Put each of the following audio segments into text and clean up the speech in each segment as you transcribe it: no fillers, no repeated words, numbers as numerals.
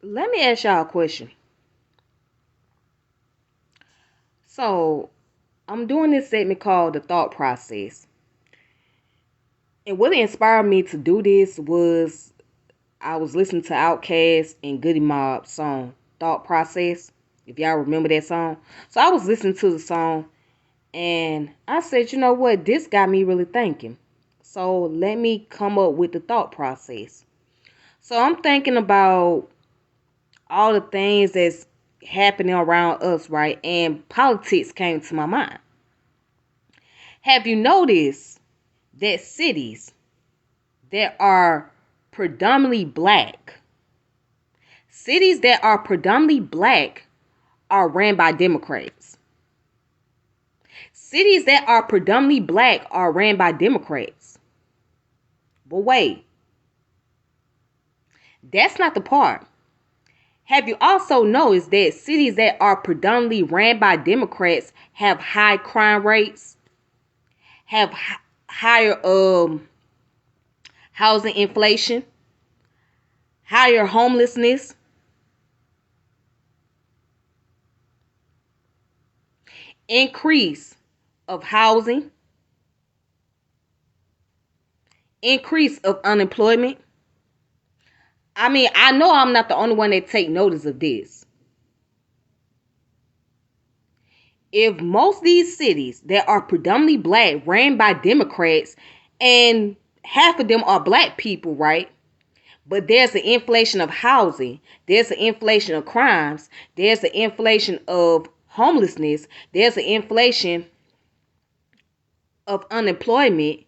Let me ask y'all a question. So, I'm doing this segment called The Thought Process. And what inspired me to do this was I was listening to Outkast and Goody Mob song, Thought Process. If y'all remember that song. So, I was listening to the song and I said, you know what? This got me really thinking. So, let me come up with the thought process. So, I'm thinking about all the things that's happening around us, right? And politics came to my mind. Have you noticed that cities that are predominantly black, cities that are predominantly black are ran by Democrats? Cities that are predominantly black are ran by Democrats. But wait, that's not the part. Have you also noticed that cities that are predominantly ran by Democrats have high crime rates, have higher housing inflation, higher homelessness, increase of housing, increase of unemployment? I mean, I know I'm not the only one that take notice of this. If most of these cities that are predominantly black ran by Democrats and half of them are black people, right? But there's an inflation of housing, there's an inflation of crimes, there's an inflation of homelessness, there's an inflation of unemployment,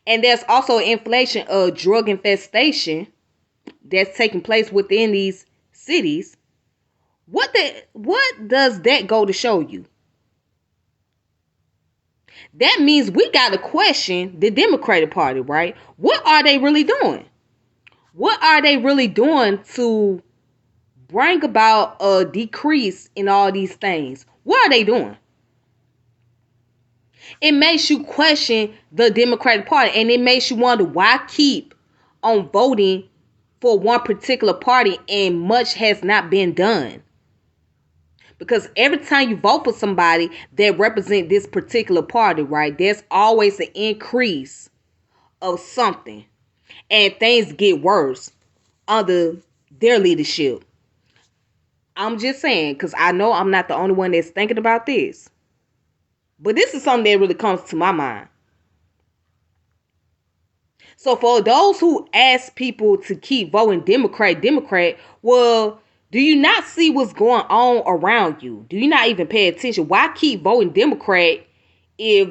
and there's also an inflation of drug infestation that's taking place within these cities. What does that go to show you? That means we got to question the Democratic Party, right? What are they really doing? What are they really doing to bring about a decrease in all these things? What are they doing? It makes you question the Democratic Party, and it makes you wonder why keep on voting for one particular party and much has not been done. Because every time you vote for somebody that represent this particular party, right, there's always an increase of something. And things get worse under their leadership. I'm just saying, because I know I'm not the only one that's thinking about this. But this is something that really comes to my mind. So for those who ask people to keep voting Democrat, well, do you not see what's going on around you? Do you not even pay attention? Why keep voting Democrat if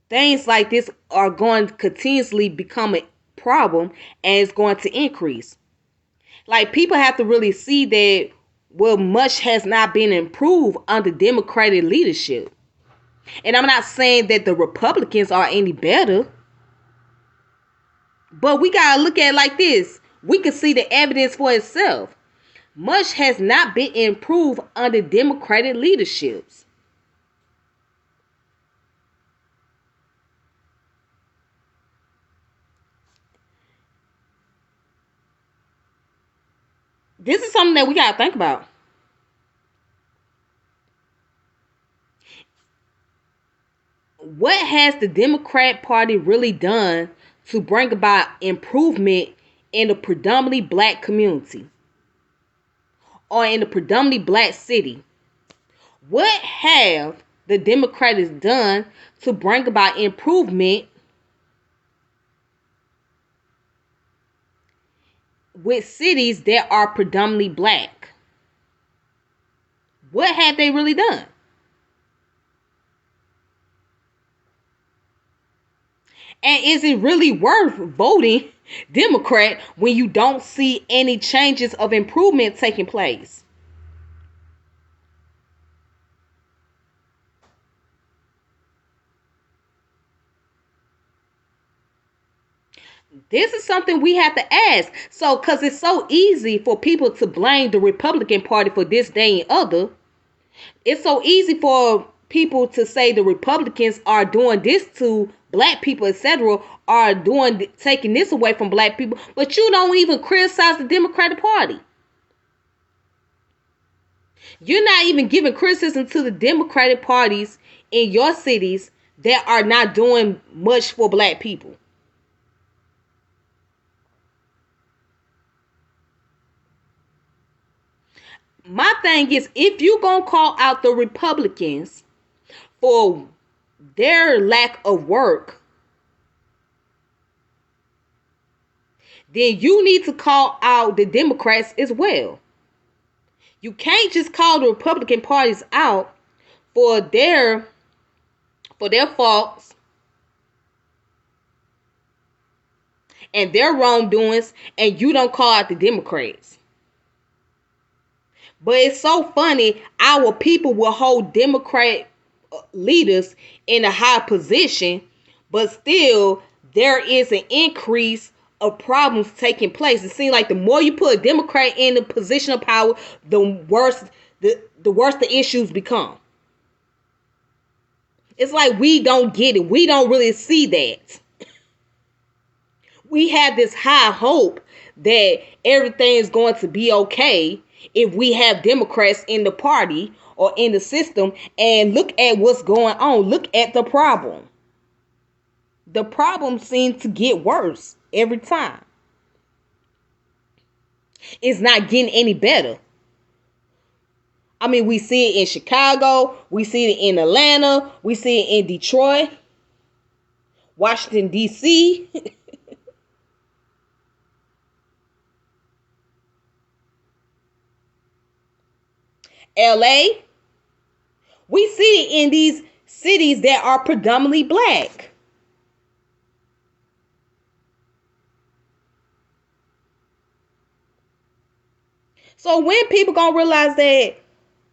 things like this are going to continuously become a problem and it's going to increase? Like, people have to really see that, well, much has not been improved under Democratic leadership. And I'm not saying that the Republicans are any better, but we got to look at it like this. We can see the evidence for itself. Much has not been improved under Democratic leaderships. This is something that we got to think about. What has the Democrat Party really done to bring about improvement in the predominantly black community or in the predominantly black city? What have the Democrats done to bring about improvement with cities that are predominantly black? What have they really done? And is it really worth voting Democrat when you don't see any changes of improvement taking place? This is something we have to ask. So, because it's so easy for people to blame the Republican Party for this, day, and other. It's so easy for people to say the Republicans are doing this to black people, etc., are taking this away from black people, but you don't even criticize the Democratic Party. You're not even giving criticism to the Democratic parties in your cities that are not doing much for black people. My thing is, if you gonna call out the Republicans for their lack of work, then you need to call out the Democrats as well. You can't just call the Republican parties out for their faults and their wrongdoings, and you don't call out the Democrats. But it's so funny, our people will hold Democrat leaders in a high position, but still there is an increase of problems taking place. It seems like the more you put a Democrat in a position of power, the worse the issues become. It's like we don't get it. We don't really see that. We have this high hope that everything is going to be okay if we have Democrats in the party or in the system, and look at what's going on. Look at the problem. The problem seems to get worse every time. It's not getting any better. I mean, we see it in Chicago, we see it in Atlanta, we see it in Detroit, Washington, D.C., L.A. We see it in these cities that are predominantly black. So when people gonna realize that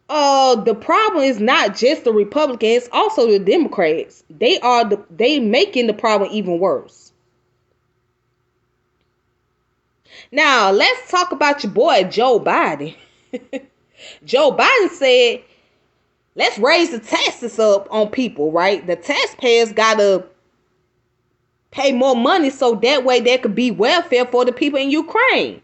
the problem is not just the Republicans, it's also the Democrats. They making the problem even worse. Now let's talk about your boy Joe Biden. Joe Biden said, let's raise the taxes up on people, right? The taxpayers gotta pay more money so that way there could be welfare for the people in Ukraine.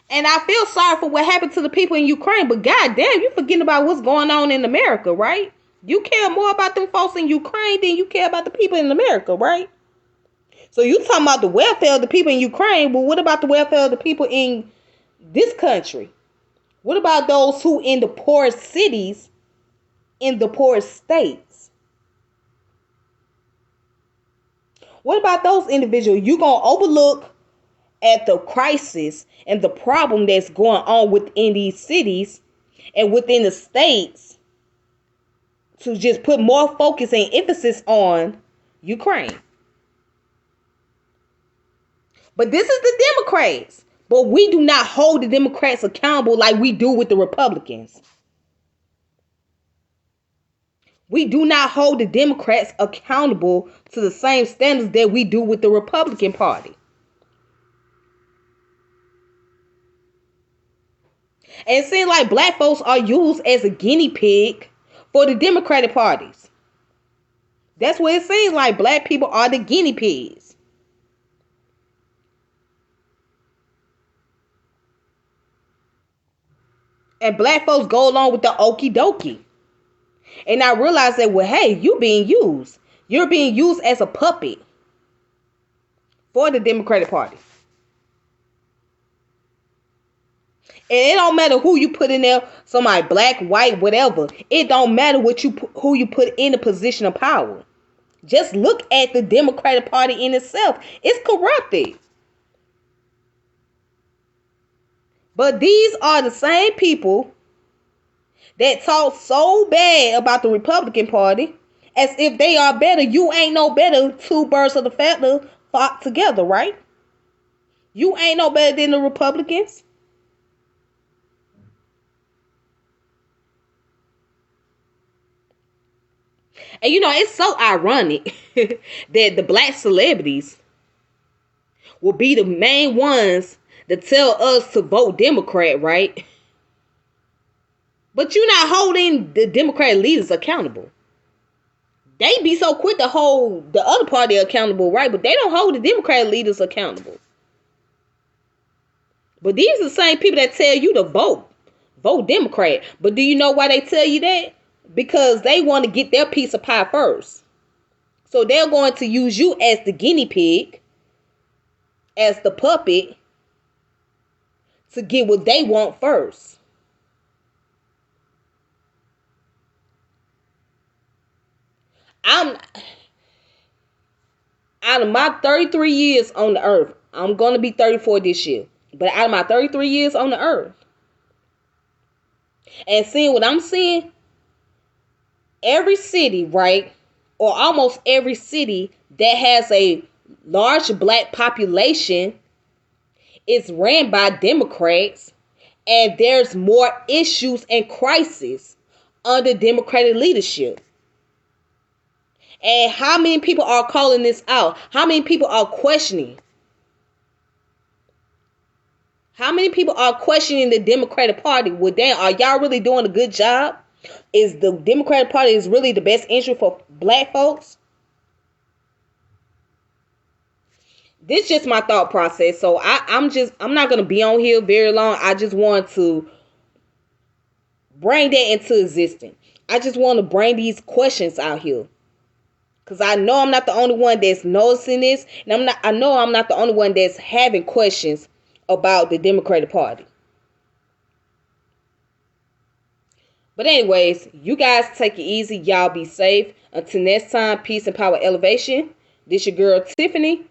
And I feel sorry for what happened to the people in Ukraine, but goddamn, you forgetting about what's going on in America, right? You care more about them folks in Ukraine than you care about the people in America, right? So you talking about the welfare of the people in Ukraine, but what about the welfare of the people in this country? What about those who in the poorest cities, in the poorest states? What about those individuals? You gonna overlook at the crisis and the problem that's going on within these cities and within the states to just put more focus and emphasis on Ukraine. But this is the Democrats. But we do not hold the Democrats accountable like we do with the Republicans. We do not hold the Democrats accountable to the same standards that we do with the Republican Party. And it seems like black folks are used as a guinea pig for the Democratic parties. That's what it seems like. Black people are the guinea pigs. And black folks go along with the okie dokie. And I realize that, well, hey, you're being used. You're being used as a puppet for the Democratic Party. And it don't matter who you put in there, somebody black, white, whatever. It don't matter who you put in a position of power. Just look at the Democratic Party in itself. It's corrupted. But these are the same people that talk so bad about the Republican Party as if they are better. You ain't no better. Two birds of the feather flock together, right? You ain't no better than the Republicans. And you know, it's so ironic that the black celebrities will be the main ones that tell us to vote Democrat, right? But you're not holding the Democratic leaders accountable. They be so quick to hold the other party accountable, right? But they don't hold the Democratic leaders accountable. But these are the same people that tell you to vote. Vote Democrat. But do you know why they tell you that? Because they want to get their piece of pie first. So they're going to use you as the guinea pig, as the puppet, to get what they want first. I'm out of my 33 years on the earth, I'm going to be 34 this year. But out of my 33 years on the earth, and seeing what I'm seeing, every city, right, or almost every city that has a large black population is ran by Democrats, and there's more issues and crises under Democratic leadership. And how many people are calling this out? How many people are questioning? How many people are questioning the Democratic Party? Well, damn, are y'all really doing a good job? Is the Democratic Party is really the best interest for black folks? This is just my thought process. So I'm not gonna be on here very long. I just want to bring that into existence. I just want to bring these questions out here. Cause I know I'm not the only one that's noticing this. And I know I'm not the only one that's having questions about the Democratic Party. But anyways, you guys take it easy. Y'all be safe. Until next time, peace and power elevation. This your girl Tiffany.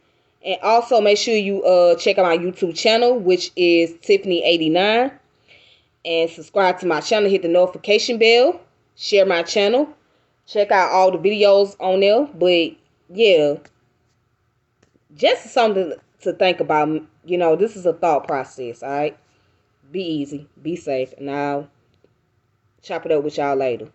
And also make sure you check out my YouTube channel, which is Tiffany89. And subscribe to my channel. Hit the notification bell. Share my channel. Check out all the videos on there. But yeah, just something to think about. You know, this is a thought process, alright? Be easy. Be safe. And I'll chop it up with y'all later.